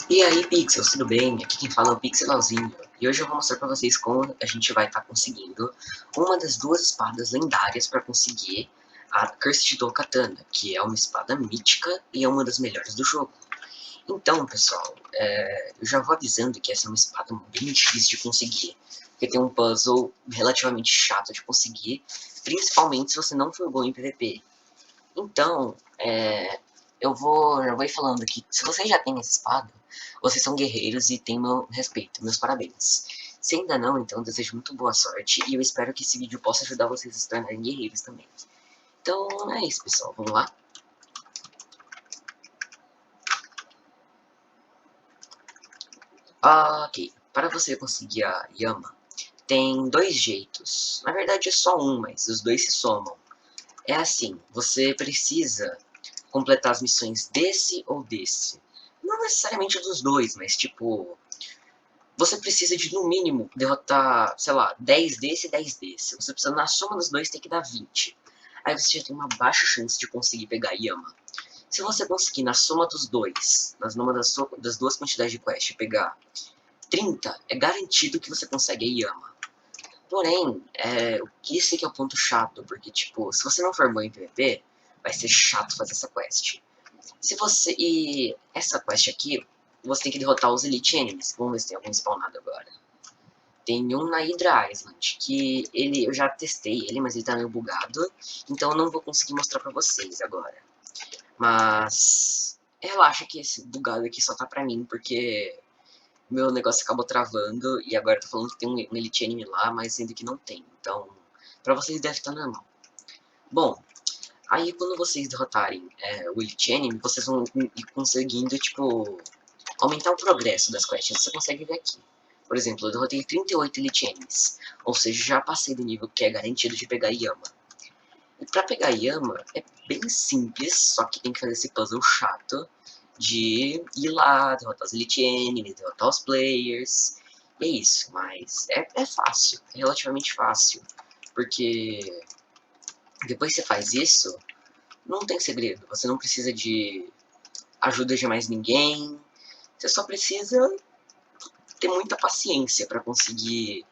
E aí, Pixels, tudo bem? Aqui quem fala é o Pixelzinho. E hoje eu vou mostrar pra vocês como a gente vai estar conseguindo uma das duas espadas lendárias para conseguir a Cursed Dual Katana, que é uma espada mítica e é uma das melhores do jogo. Então, pessoal, eu já vou avisando que essa é uma espada bem difícil de conseguir, porque tem um puzzle relativamente chato de conseguir, principalmente se você não for bom em PvP. Então, já vou ir falando que se vocês já têm essa espada, vocês são guerreiros e têm meu respeito, meus parabéns. Se ainda não, então eu desejo muito boa sorte e eu espero que esse vídeo possa ajudar vocês a se tornarem guerreiros também. Então é isso, pessoal, vamos lá? Ok, para você conseguir a Yama, tem dois jeitos. Na verdade é só um, mas os dois se somam. É assim, você precisa completar as missões desse ou desse. Não necessariamente dos dois, mas tipo, você precisa de, no mínimo, derrotar, sei lá, 10 desse e 10 desse. Você precisa, na soma dos dois, ter que dar 20. Aí você já tem uma baixa chance de conseguir pegar a Yama. Se você conseguir, na soma dos dois, na soma das duas quantidades de quest, pegar 30, é garantido que você consegue a Yama. Porém, esse que é o ponto chato, porque, tipo, se você não for bom em PvP, vai ser chato fazer essa quest. E essa quest aqui, você tem que derrotar os Elite Enemies. Vamos ver se tem algum spawnado agora. Tem um na Hydra Island, que eu já testei ele, mas ele tá meio bugado. Então eu não vou conseguir mostrar pra vocês agora. Mas relaxa que esse bugado aqui só tá pra mim, porque meu negócio acabou travando e agora tá falando que tem um Elite Enemy lá, mas sendo que não tem. Então, pra vocês deve estar normal. Bom, aí quando vocês derrotarem o Elite Enemy, vocês vão ir conseguindo, tipo, aumentar o progresso das quests. Você consegue ver aqui. Por exemplo, eu derrotei 38 Elite Enemies, ou seja, já passei do nível que é garantido de pegar Yama. E pra pegar Yama é bem simples, só que tem que fazer esse puzzle chato de ir lá, derrotar os Elite Enemies, derrotar os players. E é isso, mas é fácil, é relativamente fácil. Porque depois que você faz isso, não tem segredo. Você não precisa de ajuda de mais ninguém. Você só precisa ter muita paciência para conseguir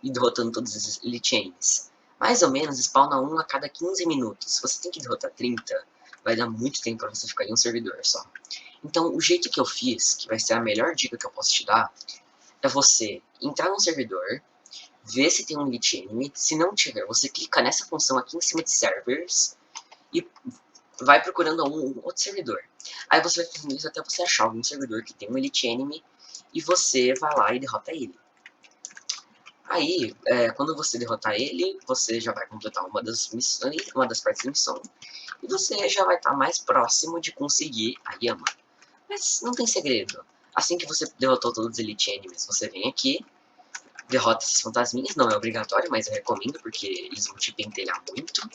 ir derrotando todos esses Elite Enemies. Mais ou menos spawna um a cada 15 minutos. Se você tem que derrotar 30, vai dar muito tempo para você ficar em um servidor só. Então, o jeito que eu fiz, que vai ser a melhor dica que eu posso te dar, é você entrar no servidor, ver se tem um Elite Enemy. Se não tiver, você clica nessa função aqui em cima de Servers e vai procurando um outro servidor. Aí você vai fazendo isso até você achar algum servidor que tem um Elite Enemy e você vai lá e derrota ele. Aí, quando você derrotar ele, você já vai completar uma das missões, uma das partes da missão, e você já vai estar mais próximo de conseguir a Yama. Mas não tem segredo. Assim que você derrotou todos os Elite Enemies, você vem aqui, derrota esses fantasminhas, não é obrigatório, mas eu recomendo, porque eles vão te pentelhar muito.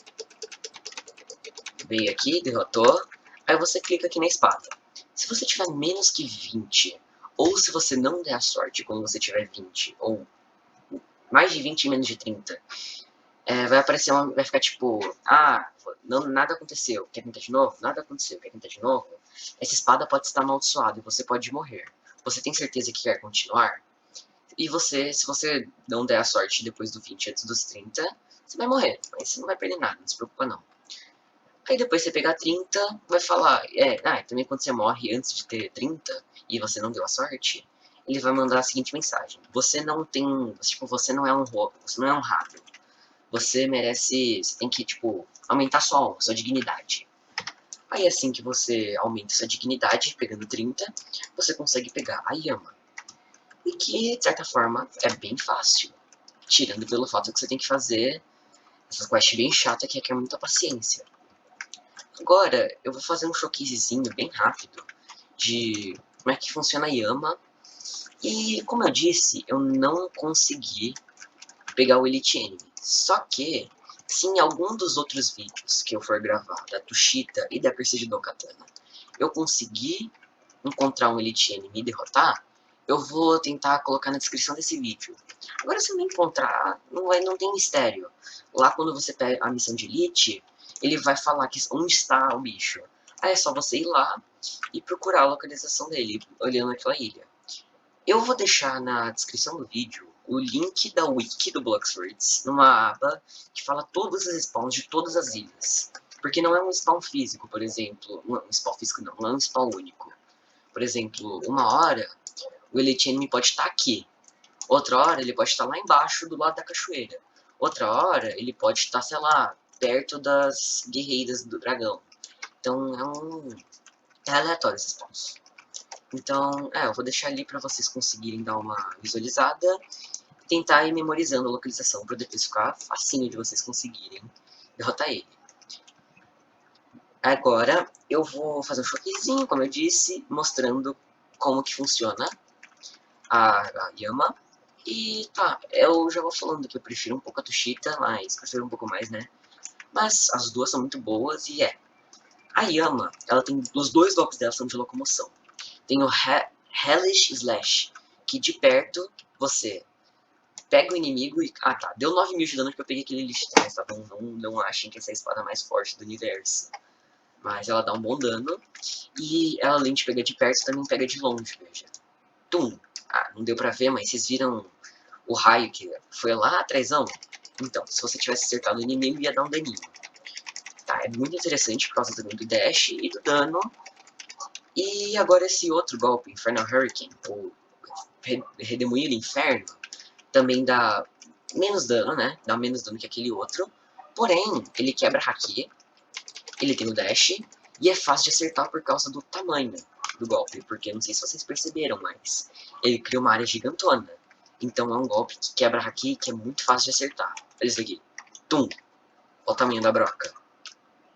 Veio aqui, derrotou, aí você clica aqui na espada. Se você tiver menos que 20, ou se você não der a sorte quando você tiver 20, ou mais de 20 e menos de 30, vai aparecer vai ficar tipo, não, nada aconteceu, quer tentar de novo? Nada aconteceu, quer tentar de novo? Essa espada pode estar amaldiçoada e você pode morrer. Você tem certeza que quer continuar? E se você não der a sorte depois do 20 antes dos 30, você vai morrer, mas você não vai perder nada, não se preocupa não. Aí depois você pegar 30, vai falar, também quando você morre antes de ter 30 e você não deu a sorte, ele vai mandar a seguinte mensagem: você não tem, tipo, você não é um roubo, você não é um rato. Você merece, você tem que, tipo, aumentar sua honra, sua dignidade. Aí assim que você aumenta sua dignidade, pegando 30, você consegue pegar a Yama. E que, de certa forma, é bem fácil. Tirando pelo fato que você tem que fazer essa quest bem chata que requer muita paciência. Agora, eu vou fazer um showcasezinho bem rápido de como é que funciona a Yama. E, como eu disse, eu não consegui pegar o Elite Enemy. Só que, se em algum dos outros vídeos que eu for gravar, da Tushita e da Perseguidor Katana, eu conseguir encontrar um Elite Enemy e derrotar, eu vou tentar colocar na descrição desse vídeo. Agora, se eu não encontrar, não tem mistério. Lá, quando você pega a missão de Elite, ele vai falar onde está o bicho. Aí é só você ir lá, e procurar a localização dele, olhando aquela ilha. Eu vou deixar na descrição do vídeo o link da wiki do Bloxwords, numa aba que fala todos os spawns de todas as ilhas. Porque não é um spawn físico, por exemplo, um spawn físico não é um spawn único. Por exemplo, uma hora o Elite Enemy pode estar aqui, outra hora ele pode estar lá embaixo do lado da cachoeira, outra hora ele pode estar, sei lá, perto das guerreiras do dragão. Então é aleatório esses spawns. Então, eu vou deixar ali para vocês conseguirem dar uma visualizada e tentar ir memorizando a localização para depois ficar facinho de vocês conseguirem derrotar ele. Agora eu vou fazer um showcasezinho, como eu disse, mostrando como que funciona a Yama. E tá, eu já vou falando que eu prefiro um pouco a Tushita, mas prefiro um pouco mais, né? Mas as duas são muito boas e a Yama, ela tem, os dois golpes dela são de locomoção. Tem o Hellish Slash, que de perto você pega o inimigo e... Ah tá, deu 9.000 de dano porque eu peguei aquele lixo, tá? Não achem que essa é a espada mais forte do universo. Mas ela dá um bom dano. E ela, além de pegar de perto, também pega de longe, veja. Tum! Ah, não deu pra ver, mas vocês viram o raio que foi lá atrásão? Então, se você tivesse acertado o inimigo, ia dar um daninho. Tá, é muito interessante por causa do dash e do dano. E agora esse outro golpe, Infernal Hurricane, ou Redemoinho do Inferno, também dá menos dano, né? Dá menos dano que aquele outro. Porém, ele quebra haki, ele tem o dash, e é fácil de acertar por causa do tamanho do golpe. Porque não sei se vocês perceberam, mas ele cria uma área gigantona. Então é um golpe que quebra haki que é muito fácil de acertar. Olha isso aqui. Tum! Olha o tamanho da broca.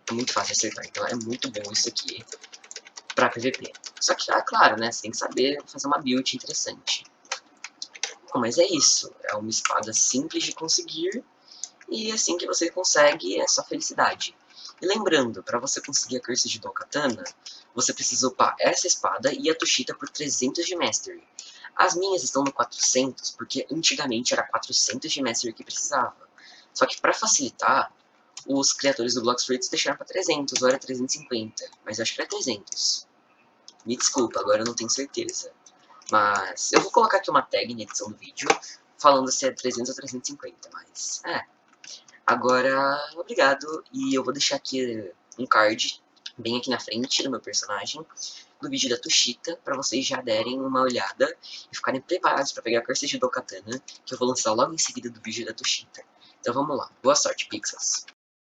É muito fácil de acertar. Então é muito bom isso aqui pra PVP. Só que, claro, né? Você tem que saber fazer uma build interessante. Bom, mas é isso. É uma espada simples de conseguir. E assim que você consegue, é só felicidade. E lembrando, para você conseguir a Curse de Dokatana, você precisa upar essa espada e a Tushita por 300 de Mastery. As minhas estão no 400, porque antigamente era 400 de Mastery que precisava. Só que para facilitar, os criadores do Bloxwords deixaram para 300, ou era 350, mas eu acho que era 300. Me desculpa, agora eu não tenho certeza. Mas eu vou colocar aqui uma tag na edição do vídeo, falando se é 300 ou 350, mas Agora, obrigado, e eu vou deixar aqui um card, bem aqui na frente do meu personagem, do vídeo da Tushita, para vocês já derem uma olhada e ficarem preparados para pegar a Curse de Dokatana, que eu vou lançar logo em seguida do vídeo da Tushita. Então vamos lá, boa sorte, Pixels!